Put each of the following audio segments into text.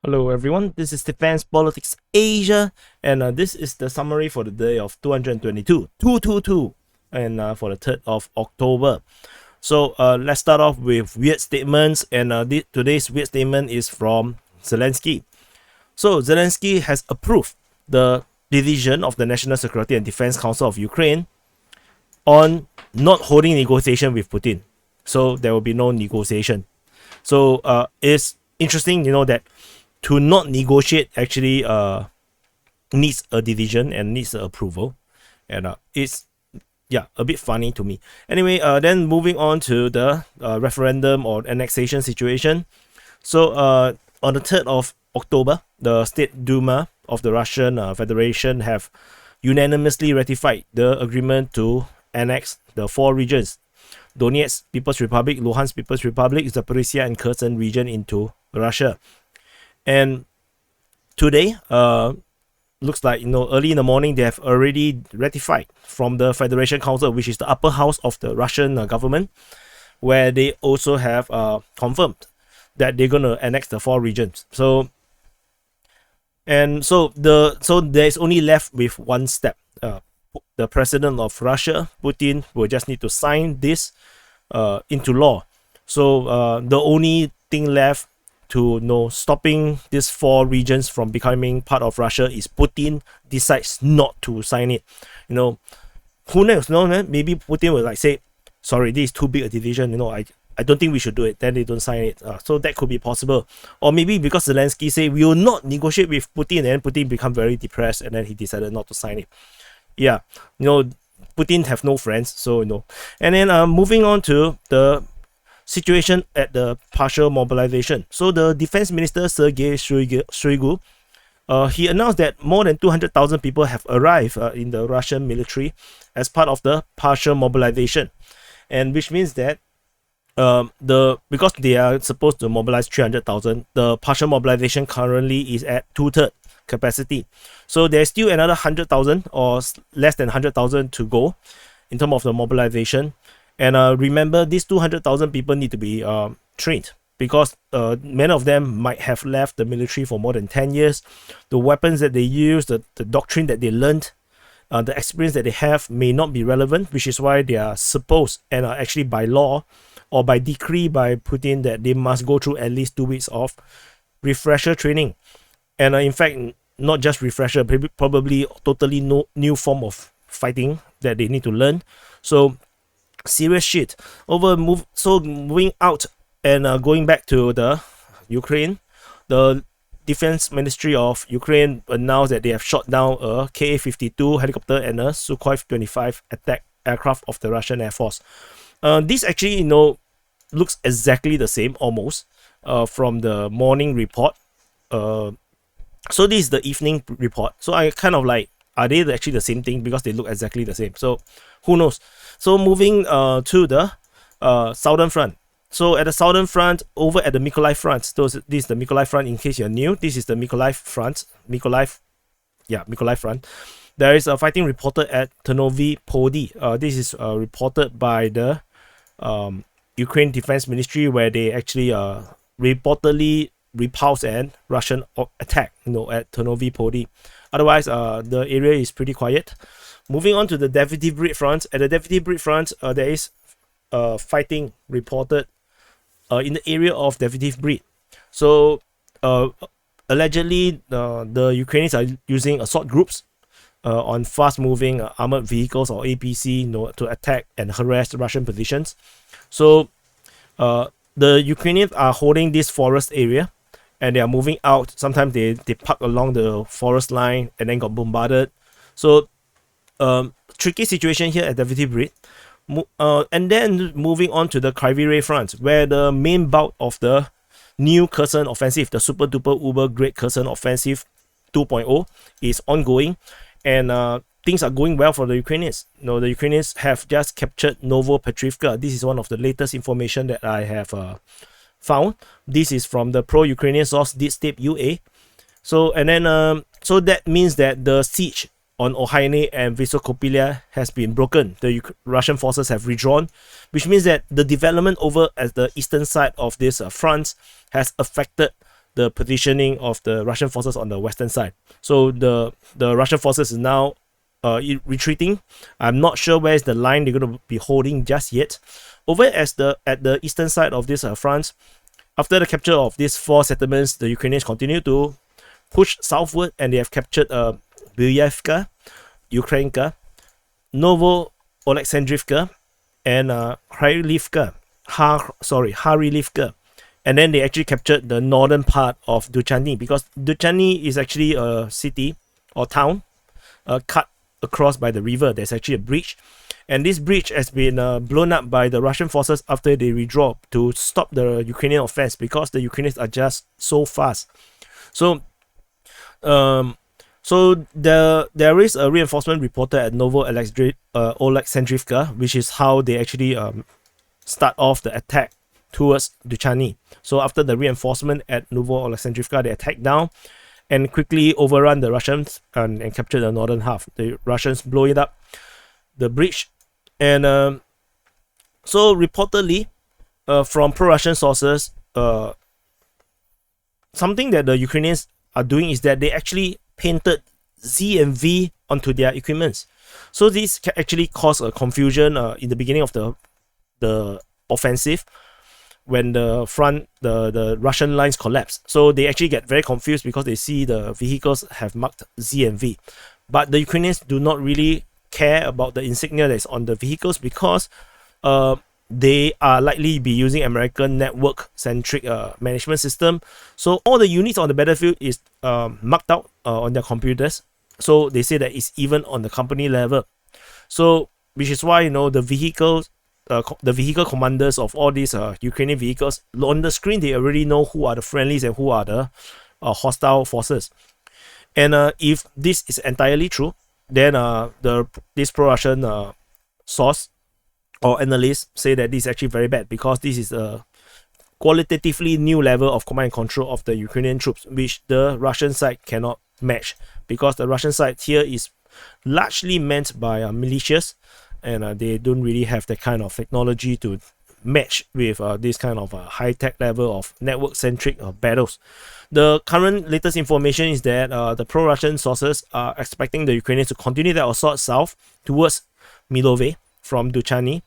Hello everyone, this is Defense Politics Asia, and this is the summary for the day of 222, and for the 3rd of October. So let's start off with weird statements, and today's weird statement is from Zelensky. So Zelensky has approved the division of the National Security and Defense Council of Ukraine on not holding negotiation with Putin. So there will be no negotiation. So it's interesting, that to not negotiate actually needs a division and needs approval, and it's a bit funny to me. Anyway, then moving on to the referendum or annexation situation. So on the 3rd of October, the State Duma of the Russian Federation have unanimously ratified the agreement to annex the 4 regions: Donetsk People's Republic, Luhansk People's Republic, Zaporizhia, and Kherson region into Russia. And today, looks like, early in the morning, they have already ratified from the Federation Council, which is the upper house of the Russian government, where they also have confirmed that they're going to annex the 4 regions. So there's only left with one step. The president of Russia, Putin, will just need to sign this into law. So the only thing left to stopping these 4 regions from becoming part of Russia is Putin decides not to sign it. Who knows? Maybe Putin will say, sorry, this is too big a division. I don't think we should do it. Then they don't sign it. So that could be possible. Or maybe because Zelensky say we will not negotiate with Putin, and Putin become very depressed, and then he decided not to sign it. Yeah, Putin have no friends. So and then moving on to the situation at the partial mobilization. So the defense minister Sergei Shoigu, he announced that more than 200,000 people have arrived in the Russian military as part of the partial mobilization, and which means that because they are supposed to mobilize 300,000, the partial mobilization currently is at 2/3 capacity. So there's still another 100,000 or less than 100,000 to go in terms of the mobilization. And remember, these 200,000 people need to be trained, because many of them might have left the military for more than 10 years. The weapons that they use, the doctrine that they learned, the experience that they have may not be relevant, which is why they are supposed, and are actually by law or by decree by Putin, that they must go through at least 2 weeks of refresher training. And in fact, not just refresher, probably totally new form of fighting that they need to learn. So serious shit. Moving out and going back to the Ukraine, the Defense Ministry of Ukraine announced that they have shot down a Ka-52 helicopter and a Sukhoi 25 attack aircraft of the Russian Air Force. This actually, looks exactly the same almost from the morning report. So this is the evening report. So I kind of like, are they actually the same thing? Because they look exactly the same. So who knows? So moving to the southern front. So at the southern front, over at the Mykolaiv front, this is the Mykolaiv front in case you're new. This is the Mykolaiv front. Mykolaiv front. There is a fighting reported at Ternovy Pody. This is reported by the Ukraine Defense Ministry, where they actually reportedly repulsed an Russian attack, at Ternovy Pody. Otherwise, the area is pretty quiet. Moving on to the Deputy Brid front. At the Deputy Brid front, there is fighting reported in the area of Deputy Brid. So, allegedly, the Ukrainians are using assault groups on fast-moving armored vehicles, or APC, to attack and harass Russian positions. So, the Ukrainians are holding this forest area, and they are moving out. Sometimes they park along the forest line and then got bombarded. So tricky situation here at Deputy Brid. And then moving on to the Kryvyi front, where the main bulk of the new Kherson offensive, the super duper uber great Kherson offensive 2.0, is ongoing, and things are going well for the Ukrainians. The Ukrainians have just captured Novopetrivka. This is one of the latest information that I have found. This is from the pro-Ukrainian source Deep UA. So that means that the siege on Ohaine and Vysokopilya has been broken. The Russian forces have withdrawn, which means that the development over at the eastern side of this front has affected the positioning of the Russian forces on the western side. So the Russian forces is now retreating. I'm not sure where is the line they're going to be holding just yet. Over at the eastern side of this front, after the capture of these 4 settlements, the Ukrainians continue to push southward, and they have captured Bilyevka, Ukrainka, Novo Oleksandrivka, and Harilivka. And then they actually captured the northern part of Duchany, because Duchany is actually a city or town cut across by the river. There's actually a bridge, and this bridge has been blown up by the Russian forces after they withdraw to stop the Ukrainian offense, because the Ukrainians are just so fast. So there is a reinforcement reported at Novo Oleksandrivka, which is how they actually start off the attack towards Duchany. So after the reinforcement at Novo Oleksandrivka, they attack down and quickly overrun the Russians and capture the northern half. The Russians blow it up, the bridge, and so reportedly from pro-Russian sources, something that the Ukrainians are doing is that they actually painted Z and V onto their equipments. So this can actually cause a confusion in the beginning of the offensive, when the Russian lines collapse. So they actually get very confused because they see the vehicles have marked Z and V. But the Ukrainians do not really care about the insignia that is on the vehicles, because they are likely be using American network-centric management system. So all the units on the battlefield is marked out on their computers. So they say that it's even on the company level. So which is why, the vehicles, the vehicle commanders of all these Ukrainian vehicles, on the screen they already know who are the friendlies and who are the hostile forces. And if this is entirely true, then this pro-Russian source or analysts say that this is actually very bad, because this is a qualitatively new level of command and control of the Ukrainian troops, which the Russian side cannot match, because the Russian side here is largely meant by militias, and they don't really have that kind of technology to match with this kind of high-tech level of network-centric battles. The current latest information is that the pro-Russian sources are expecting the Ukrainians to continue their assault south towards Milove from Duchany,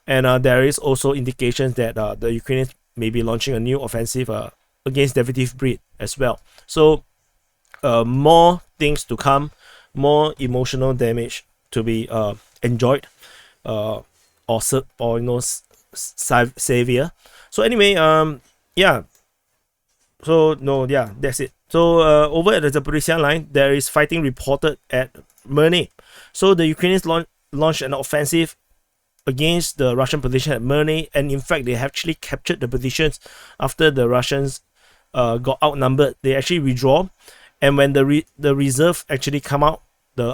and there is also indications that the Ukrainians may be launching a new offensive against Davidiv Breed as well. So more things to come, more emotional damage to be enjoyed, or savior. So anyway, that's it. So over at the Zaporizhia line, there is fighting reported at Merne. So the Ukrainians launched an offensive against the Russian position at Merne, and in fact they actually captured the positions after the Russians got outnumbered. They actually withdraw, and when the reserve actually come out, the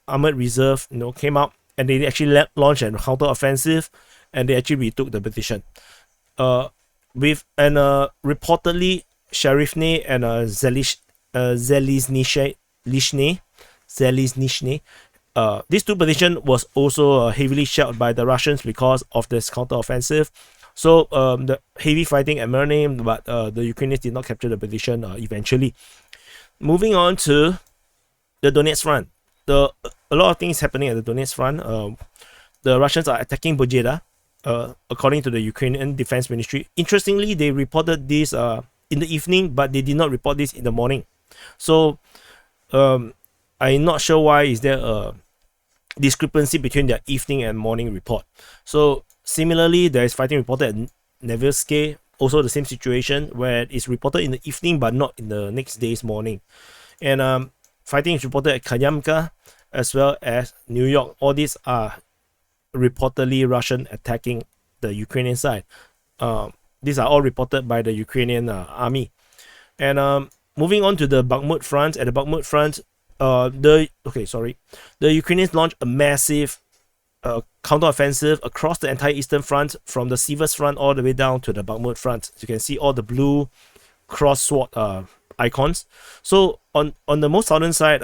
armored reserve came out, and they actually launched a counter-offensive, and they actually retook the position. Reportedly Sharifne and Zelizhnye, these two positions was also heavily shelled by the Russians because of this counter-offensive. So the heavy fighting at Merne, but the Ukrainians did not capture the position eventually. Moving on to the Donetsk front. A lot of things happening at the Donetsk front. The Russians are attacking Bojeda, according to the Ukrainian Defense Ministry. Interestingly, they reported this in the evening, but they did not report this in the morning. So I'm not sure why is there a discrepancy between their evening and morning report. So similarly, there is fighting reported at Nevelske, also the same situation, where it's reported in the evening but not in the next day's morning. And fighting is reported at Kayamka as well as New York. All these are reportedly Russian attacking the Ukrainian side. These are all reported by the Ukrainian army. And moving on to the Bakhmut front. At the Bakhmut front, the Ukrainians launched a massive counter-offensive across the entire eastern front, from the Sivas front all the way down to the Bakhmut front. You can see all the blue cross-sword icons. So on the most southern side,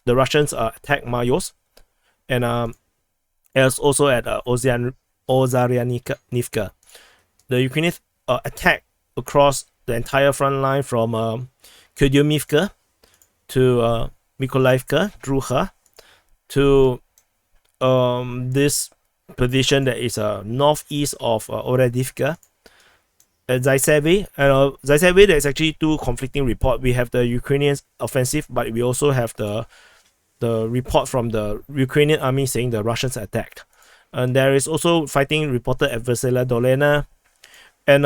the Russians attacked Mayos, and as also at Ozaryanivka. The Ukrainians attacked across the entire front line from Kudyumivka to Mykolaiivka, Druha, to this position that is northeast of Oradivka, Zaiseve. Zaiseve, there's actually two conflicting reports. We have the Ukrainian offensive, but we also have the report from the Ukrainian army saying the Russians attacked. And there is also fighting reported at Vesela Dolena. And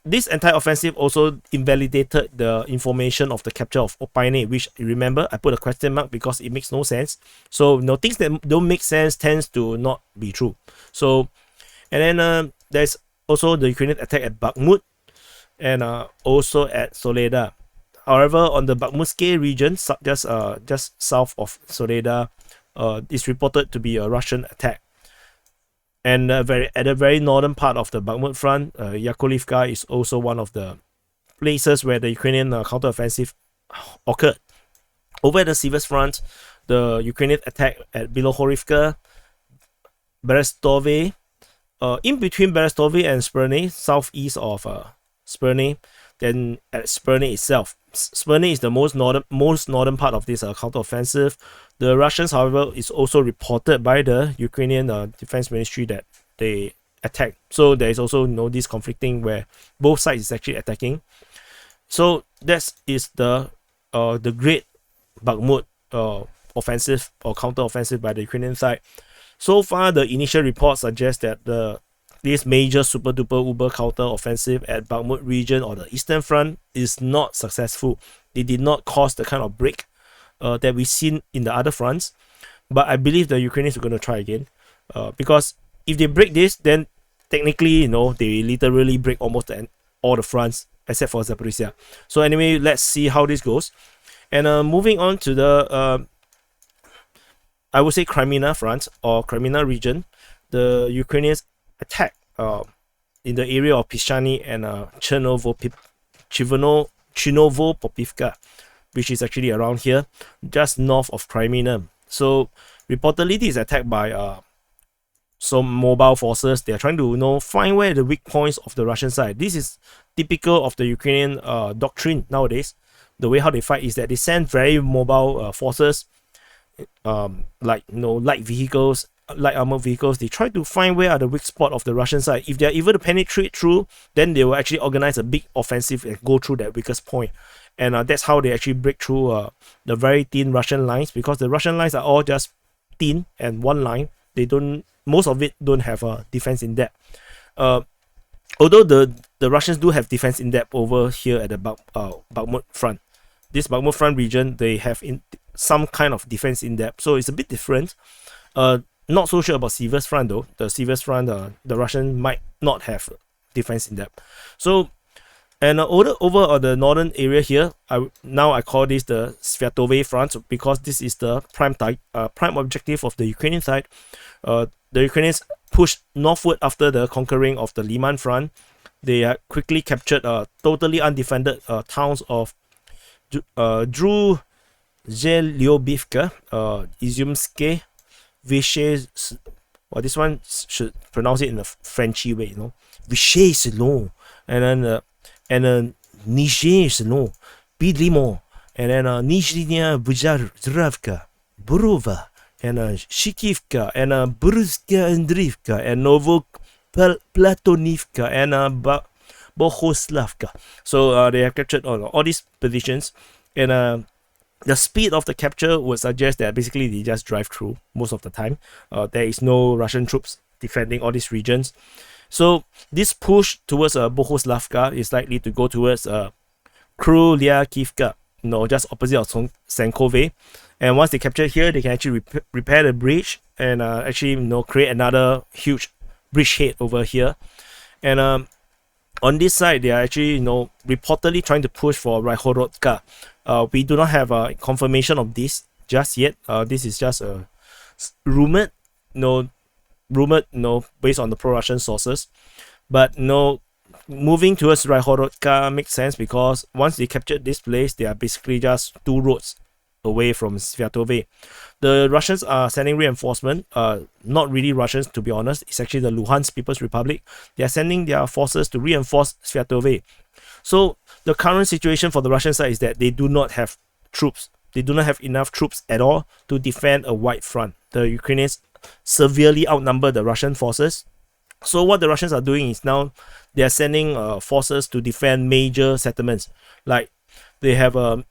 this entire offensive also invalidated the information of the capture of Opine, which, remember, I put a question mark because it makes no sense. So, things that don't make sense tends to not be true. So, and then there's also the Ukrainian attack at Bakhmut and also at Soledar. However, on the Bakhmutske region, just south of Soledar, is reported to be a Russian attack. And at the very northern part of the Bakhmut front, Yakovlivka is also one of the places where the Ukrainian counteroffensive occurred. Over at the Sivas front, the Ukrainian attack at Bilohorivka, Berestove, in between Berestove and Sperne, southeast of Sperne, then at Sperne itself. Sperne is the most northern part of this counteroffensive. The Russians, however, is also reported by the Ukrainian Defense Ministry that they attacked. So there is also this conflicting where both sides is actually attacking. So that is the great Bakhmut offensive or counteroffensive by the Ukrainian side. So far, the initial report suggests that this major super duper uber counter offensive at Bakhmut region or the Eastern Front is not successful. They did not cause the kind of break that we've seen in the other fronts. But I believe the Ukrainians are going to try again, because if they break this, then technically, they literally break almost all the fronts except for Zaporizhia. So anyway, let's see how this goes. And moving on to the I would say Crimea front or Crimea region, the Ukrainians attack in the area of Pishani and Chernovo-Popivka, which is actually around here, just north of Crimea. So reportedly, this is attacked by some mobile forces. They are trying to find where the weak points of the Russian side. This is typical of the Ukrainian doctrine nowadays. The way how they fight is that they send very mobile forces, like light vehicles, light armored vehicles. They try to find where are the weak spot of the Russian side. If they are able to penetrate through, then they will actually organize a big offensive and go through that weakest point. And that's how they actually break through the very thin Russian lines, because the Russian lines are all just thin and one line. Most of it don't have a defense in depth. Although the Russians do have defense in depth over here at the Bakhmut front. This Bakhmut front region, they have some kind of defense in depth, so it's a bit different. Not so sure about Sivas front though. The Sivas front, the Russian might not have defense in depth. So, and over on the northern area here, I call this the Svatove front, because this is the prime objective of the Ukrainian side. The Ukrainians pushed northward after the conquering of the Liman front. They quickly captured totally undefended towns of Druzhelyobivka, Izyumske, Vishay. Well, this one should pronounce it in a Frenchy way, Vishay Selon, and then Nizhny Selon, Bidlimo, and then Nizhnya Buzharovka, Burova, and Shikivka, and Bruzhka Andrivka, and Novoplatonivka, and Bohoslavka. So they have captured all these positions, and the speed of the capture would suggest that basically they just drive through most of the time. There is no Russian troops defending all these regions. So this push towards Bohoslavka is likely to go towards Krylyakivka, just opposite of Sankove. And once they capture here, they can actually repair the bridge and actually create another huge bridgehead over here. And on this side, they are actually reportedly trying to push for Raihorodka. We do not have a confirmation of this just yet. This is just rumored, based on the pro-Russian sources. But moving towards Raihorodka makes sense, because once they captured this place, they are basically just two roads away from Svatove. The Russians are sending reinforcement. Not really Russians, to be honest. It's actually the Luhansk People's Republic. They are sending their forces to reinforce Svatove. So the current situation for the Russian side is that they do not have troops. They do not have enough troops at all to defend a wide front. The Ukrainians severely outnumber the Russian forces. So what the Russians are doing is now they are sending forces to defend major settlements. Like they have a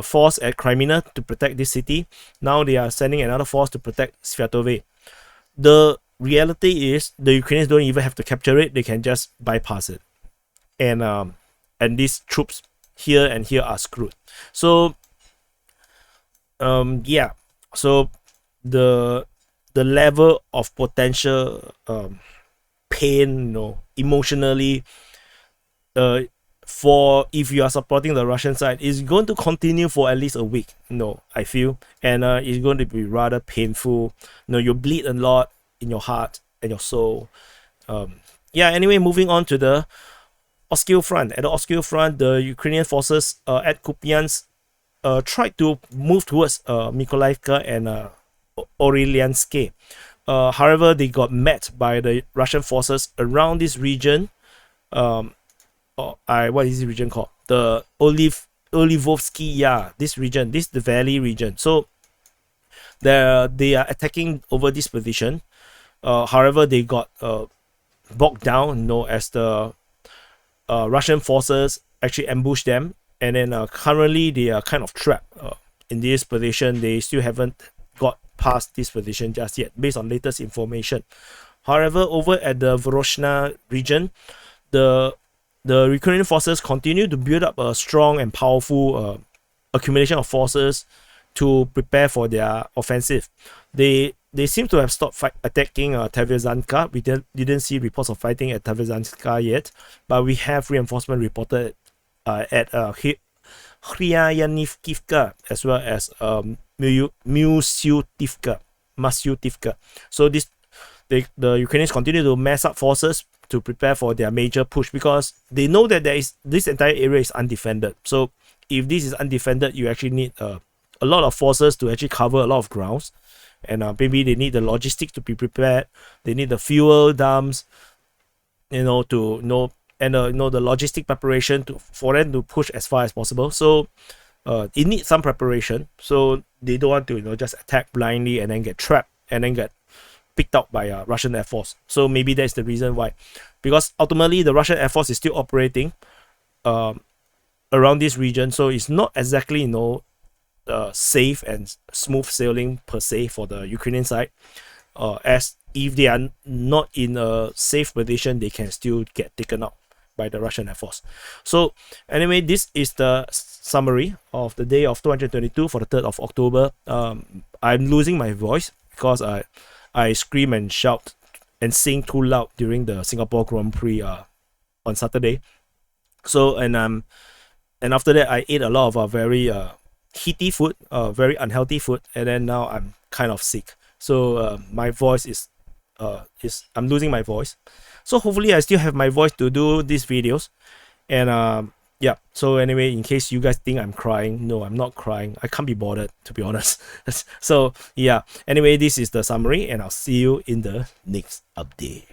force at Crimea to protect this city. Now they are sending another force to protect Svatove. The reality is the Ukrainians don't even have to capture it. They can just bypass it. And these troops here and here are screwed. So yeah. So the level of potential pain, emotionally, for if you are supporting the Russian side, is going to continue for at least a week. I feel, and it's going to be rather painful. You bleed a lot in your heart and your soul. Yeah. Anyway, moving on to the Oskil front. At the Oskil front, the Ukrainian forces at Kupiansk tried to move towards Mykolaiv and Oreliansk. However, they got met by the Russian forces around this region. What is this region called? The Olivovsky, this region, this is the valley region. So they are attacking over this position. However, they got bogged down, as the Russian forces actually ambushed them, and then currently they are kind of trapped in this position. They still haven't got past this position just yet, based on latest information. However, over at the Voroshna region, the Ukrainian forces continue to build up a strong and powerful accumulation of forces to prepare for their offensive. They seem to have stopped attacking Tavizanka. We didn't see reports of fighting at Tavizanka yet, but we have reinforcement reported at Khriayanivkivka as well as Masyutivka. So the Ukrainians continue to mass up forces to prepare for their major push, because they know that this entire area is undefended. So if this is undefended, you actually need a lot of forces to actually cover a lot of grounds, and maybe they need the logistics to be prepared. They need the fuel dumps, and the logistic preparation for them to push as far as possible. So it needs some preparation. So they don't want to just attack blindly and then get trapped and then get picked up by Russian Air Force. So maybe that's the reason why, because ultimately the Russian Air Force is still operating around this region, so it's not exactly safe and smooth sailing per se for the Ukrainian side. As if they are not in a safe position, they can still get taken out by the Russian Air Force. So anyway, this is the summary of the day of 222 for the 3rd of October. I'm losing my voice because I scream and shout and sing too loud during the Singapore Grand Prix on Saturday. So and after that I ate a lot of very heaty food, very unhealthy food, and then now I'm kind of sick. So my voice is I'm losing my voice. So hopefully I still have my voice to do these videos. And yeah, so anyway, in case you guys think I'm crying, no, I'm not crying. I can't be bothered, to be honest. So yeah, anyway, this is the summary, and I'll see you in the next update.